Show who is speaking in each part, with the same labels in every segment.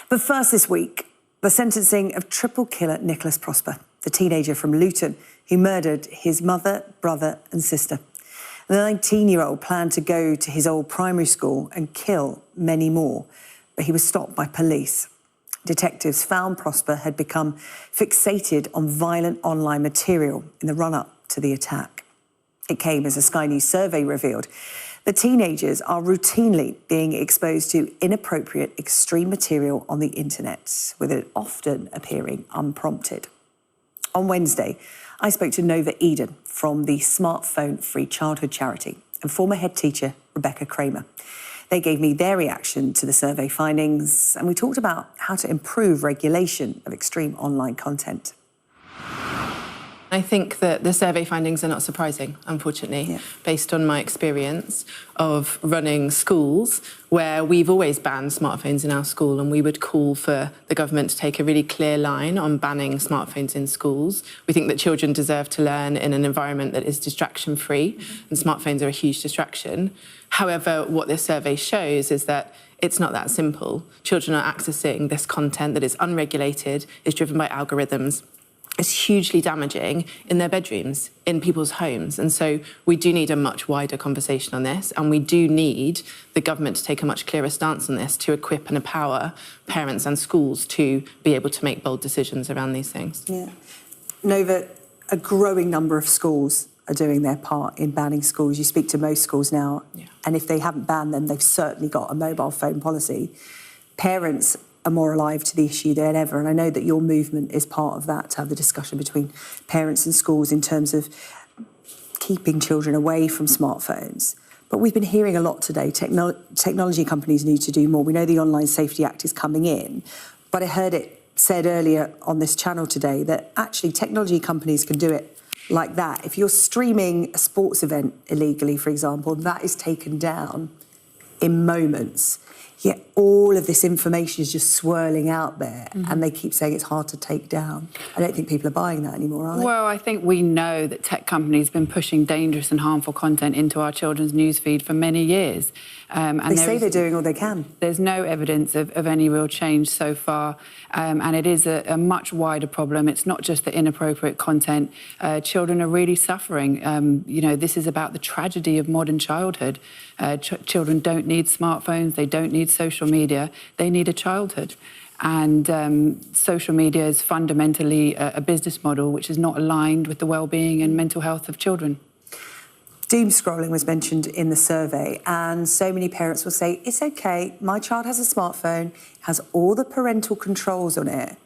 Speaker 1: But first this week, the sentencing of triple killer Nicholas Prosper, the teenager from Luton who murdered his mother, brother and sister. The 19-year-old planned to go to his old primary school and kill many more, but he was stopped by police. Detectives found Prosper had become fixated on violent online material in the run-up to the attack. It came as a Sky News survey revealed that teenagers are routinely being exposed to inappropriate, extreme material on the internet, with it often appearing unprompted. On Wednesday, I spoke to Nova Eden from the Smartphone Free Childhood charity and former head teacher Rebecca Cramer. They gave me their reaction to the survey findings, and we talked about how to improve regulation of extreme online content.
Speaker 2: I think that the survey findings are not surprising, unfortunately, based on my experience of running schools where we've always banned smartphones in our school, and we would call for the government to take a really clear line on banning smartphones in schools. We think that children deserve to learn in an environment that is distraction-free, and smartphones are a huge distraction. However, what this survey shows is that it's not that simple. Children are accessing this content that is unregulated, is driven by algorithms. It's hugely damaging in their bedrooms, in people's homes. And so we do need a much wider conversation on this, and we do need the government to take a much clearer stance on this to equip and empower parents and schools to be able to make bold decisions around these things.
Speaker 1: Yeah. Nova, a growing number of schools are doing their part in banning schools. You speak to most schools now, and if they haven't banned them, they've certainly got a mobile phone policy. Parents are more alive to the issue than ever, and I know that your movement is part of that, to have the discussion between parents and schools in terms of keeping children away from smartphones. But we've been hearing a lot today. Technology companies need to do more. We know the Online Safety Act is coming in, but I heard it said earlier on this channel today that actually technology companies can do it like that. If you're streaming a sports event illegally, for example, that is taken down in moments. Yet all of this information is just swirling out there, and they keep saying it's hard to take down. I don't think people are buying that anymore, are they?
Speaker 3: Well, I think we know that tech companies have been pushing dangerous and harmful content into our children's newsfeed for many years.
Speaker 1: And they say they're doing all they can.
Speaker 3: There's no evidence of any real change so far, and it is a much wider problem. It's not just the inappropriate content. Children are really suffering. You know, this is about the tragedy of modern childhood. Children don't need smartphones, they don't need social media, they need a childhood. And social media is fundamentally a business model which is not aligned with the well-being and mental health of children.
Speaker 1: Doom scrolling was mentioned in the survey, and so many parents will say, it's okay, my child has a smartphone, has all the parental controls on it.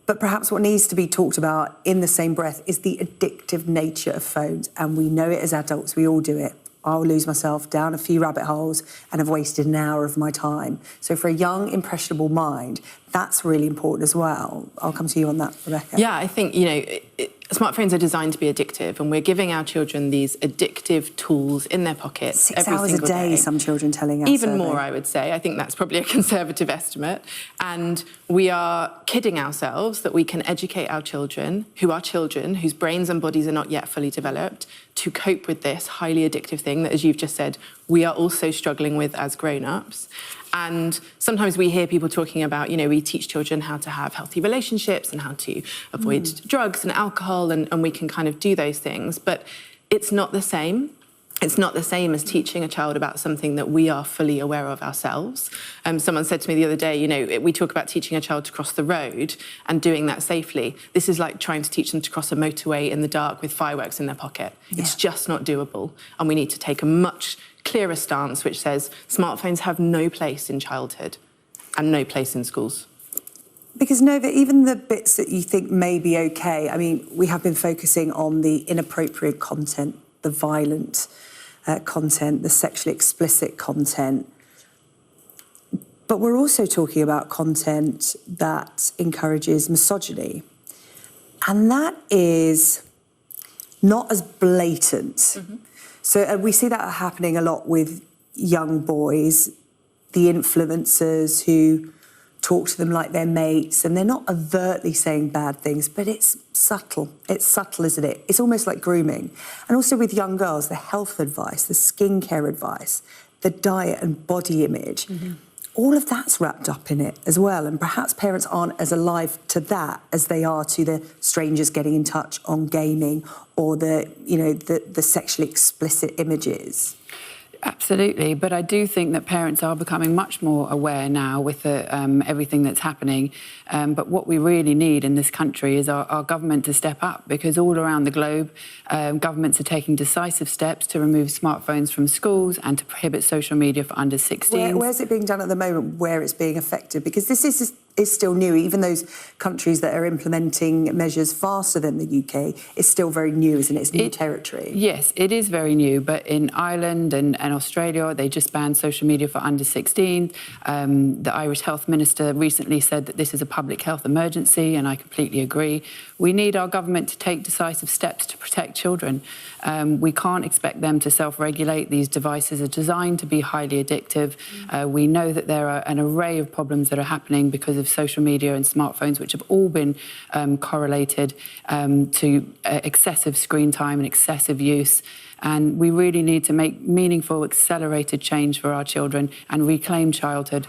Speaker 1: But perhaps what needs to be talked about in the same breath is the addictive nature of phones, and we know it as adults, we all do it. I'll lose myself down a few rabbit holes and have wasted an hour of my time. So for a young, impressionable mind, that's really important as well. I'll come to you on that, Rebecca.
Speaker 2: Yeah, I think, you know, smartphones are designed to be addictive, and we're giving our children these addictive tools in their pockets
Speaker 1: 6
Speaker 2: every
Speaker 1: hours
Speaker 2: single
Speaker 1: a day,
Speaker 2: day.
Speaker 1: some children telling us.
Speaker 2: Even more, I would say. I think that's probably a conservative estimate. And we are kidding ourselves that we can educate our children, whose brains and bodies are not yet fully developed, to cope with this highly addictive thing that, as you've just said, we are also struggling with as grown-ups. And sometimes we hear people talking about, you know, we teach children how to have healthy relationships and how to avoid drugs and alcohol, and we can kind of do those things. But it's not the same. It's not the same as teaching a child about something that we are fully aware of ourselves. Someone said to me the other day, you know, we talk about teaching a child to cross the road and doing that safely. This is like trying to teach them to cross a motorway in the dark with fireworks in their pocket. Yeah. It's just not doable. And we need to take a much clearer stance which says smartphones have no place in childhood and no place in schools.
Speaker 1: Because, Nova, even the bits that you think may be okay, I mean, we have been focusing on the inappropriate content, the violent content, the sexually explicit content. But we're also talking about content that encourages misogyny. And that is not as blatant. So we see that happening a lot with young boys, the influencers who talk to them like they're mates, and they're not overtly saying bad things, but it's subtle. It's subtle, isn't it? It's almost like grooming. And also with young girls, the health advice, the skincare advice, the diet and body image. all of that's wrapped up in it as well. And perhaps parents aren't as alive to that as they are to the strangers getting in touch on gaming or the sexually explicit images.
Speaker 3: Absolutely, but I do think that parents are becoming much more aware now with everything that's happening. But what we really need in this country is our government to step up, because all around the globe, governments are taking decisive steps to remove smartphones from schools and to prohibit social media for under 16s.
Speaker 1: Where's it being done at the moment, where it's being effective? Because this is still new. Even those countries that are implementing measures faster than the UK, it's still very new, isn't it? It's new territory.
Speaker 3: Yes, it is very new, but in Ireland and Australia, they just banned social media for under 16. The Irish Health Minister recently said that this is a public health emergency, and I completely agree. We need our government to take decisive steps to protect children. We can't expect them to self-regulate. These devices are designed to be highly addictive. We know that there are an array of problems that are happening because of social media and smartphones, which have all been correlated to excessive screen time and excessive use. And we really need to make meaningful, accelerated change for our children and reclaim childhood.